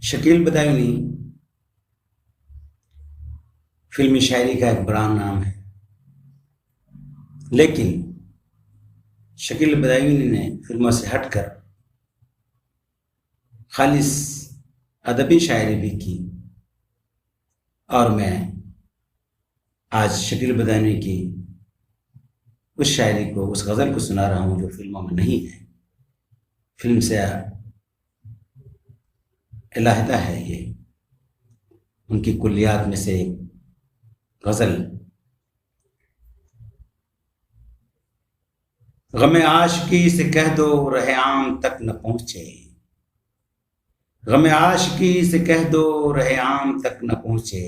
शकील बदायूनी फिल्मी शायरी का एक बड़ा नाम है, लेकिन शकील बदायूनी ने फिल्मों से हटकर खालिस अदबी शायरी भी की। और मैं आज शकील बदायूनी की उस शायरी को, उस गज़ल को सुना रहा हूँ जो फिल्मों में नहीं है। फिल्म से अलहदा है ये, उनकी कुल्लियात में से एक गज़ल। गमे आशिकी से कह दो रहे आम तक न पहुँचे, गमे आशिकी से कह दो रहे आम तक न पहुँचे,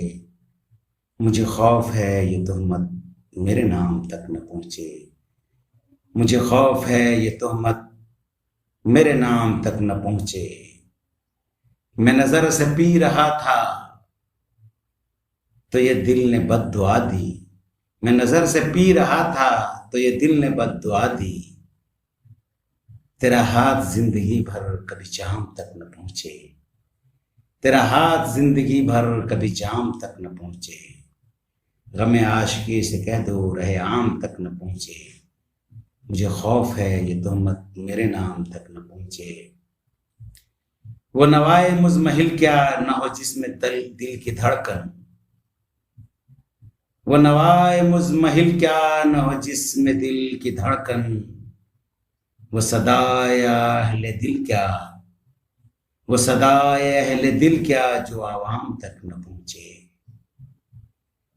मुझे खौफ है ये तोहमत मेरे नाम तक न पहुँचे, मुझे खौफ है ये तोहमत मेरे नाम तक न पहुँचे। मैं नज़र से पी रहा था तो ये दिल ने बद्दुआ दी, मैं नज़र से पी रहा था तो ये दिल ने बद्दुआ दी, तेरा हाथ जिंदगी भर कभी जाम तक न पहुँचे, तेरा हाथ जिंदगी भर कभी जाम तक न पहुँचे, गमे आशिकी से कह दो रहे आम तक न पहुँचे, मुझे खौफ है ये तोहमत मेरे नाम तक न पहुँचे। वो नवाए मुज़महिल क्या न हो जिसमें दिल की धड़कन, वो नवाए मुज़महिल क्या न हो जिसमें दिल की धड़कन, वो सदाए अहले दिल क्या, वो सदाए अहले दिल क्या जो आवाम तक न पहुँचे,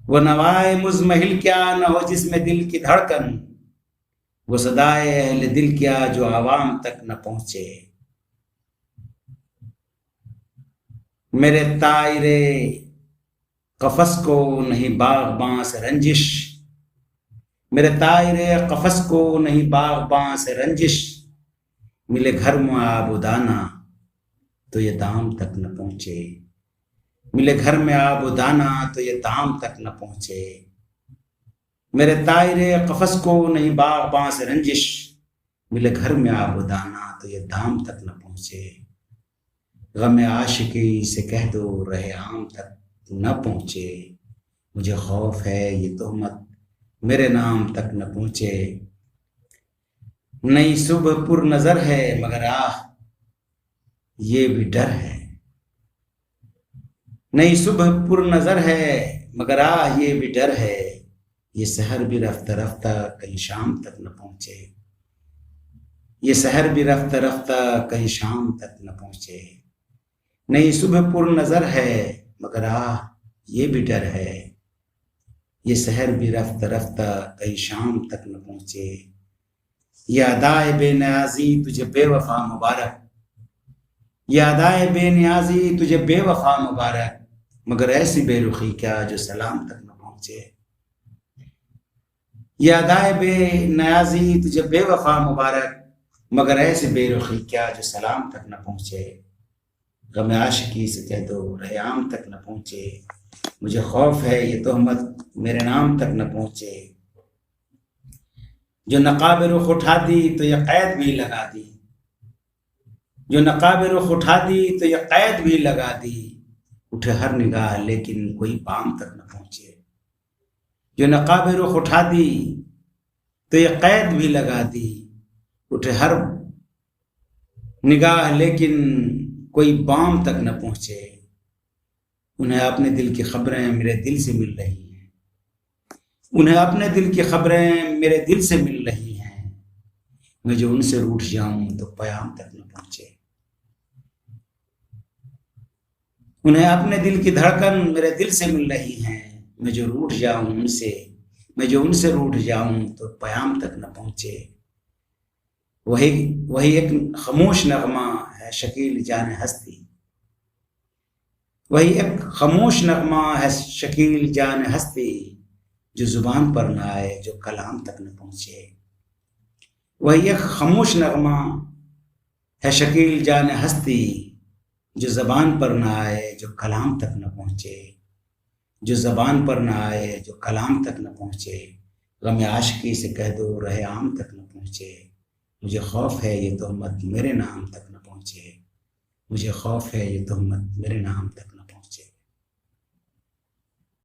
वो नवाए मुज़महिल क्या न हो जिसमें दिल की धड़कन, वो सदाए अहले दिल क्या जो आवाम तक न पहुँचे। मेरे तायरे कफस को नहीं बाग़बां से रंजिश, मेरे तायरे कफस को नहीं बाग़बां से रंजिश, मिले घर में आबुदाना तो ये दाम तक न पहुँचे, मिले घर में आबुदाना तो ये दाम तक न पहुँचे। मेरे तायरे कफस को नहीं बाग़बां से रंजिश, मिले घर में आबुदाना तो ये दाम तक न पहुँचे, गमे आशिकी से कह दो रहे आम तक न पहुँचे, मुझे खौफ है ये तोहमत मेरे नाम तक न पहुँचे। नई सुबह पुर नजर है मगर आह ये भी डर है, नई सुबह पुर नजर है मगर आह ये भी डर है, ये सहर भी रफ्ता रफ्ता कहीं शाम तक न पहुँचे, ये सहर भी रफ्ता रफ्ता कहीं शाम तक न पहुँचे। नई सुबह पुर नजर है मगर आह ये भी डर है, ये सहर भी रफ्ता रफ्ता कहीं शाम तक न पहुँचे। ये अदाए बेनियाजी तुझे बेवफा मुबारक, ये अदाए बेनियाजी तुझे बेवफा मुबारक, मगर ऐसी बेरुखी क्या जो सलाम तक न पहुँचे। ये अदाए बेनियाजी तुझे बेवफा मुबारक, मगर ऐसी बेरुखी क्या जो सलाम तक न पहुँचे। गमे आशिकी से कह दो रहे आम तक न पहुँचे, मुझे खौफ है ये तोहमत मेरे नाम तक न पहुँचे। जो नकाब रुख उठा दी तो ये कैद भी लगा दी, जो नकाब रुख उठा दी तो ये कैद भी लगा दी, उठे हर निगाह लेकिन कोई पाम तक न पहुँचे। जो नकाब रुख उठा दी तो ये कैद भी लगा दी, उठे हर निगाह लेकिन कोई बाम तक न पहुँचे। उन्हें अपने दिल की खबरें मेरे दिल से मिल रही हैं, उन्हें अपने दिल की खबरें मेरे दिल से मिल रही हैं, मैं जो उनसे रूठ जाऊं तो प्याम तक न पहुँचे। उन्हें अपने दिल की धड़कन मेरे दिल से मिल रही हैं, मैं जो रूठ जाऊं उनसे, मैं जो उनसे रूठ जाऊं तो प्याम तक न पहुँचे। वही एक खामोश नगमा है शकील जाने हस्ती, वही एक खामोश नगमा है शकील जाने हस्ती, जो जुबान पर न आए जो कलाम तक न पहुँचे। वही एक खामोश नगमा है शकील जाने हस्ती, जो ज़बान पर न आए जो कलाम तक न पहुँचे, जो ज़बान पर न आए जो कलाम तक न पहुँचे। गम आशिकी से कह दो रहे आम तक न पहुँचे, मुझे खौफ है ये तोहमत मेरे नाम तक न पहुँचे। मुझे खौफ है ये तहमत मेरे नाम तक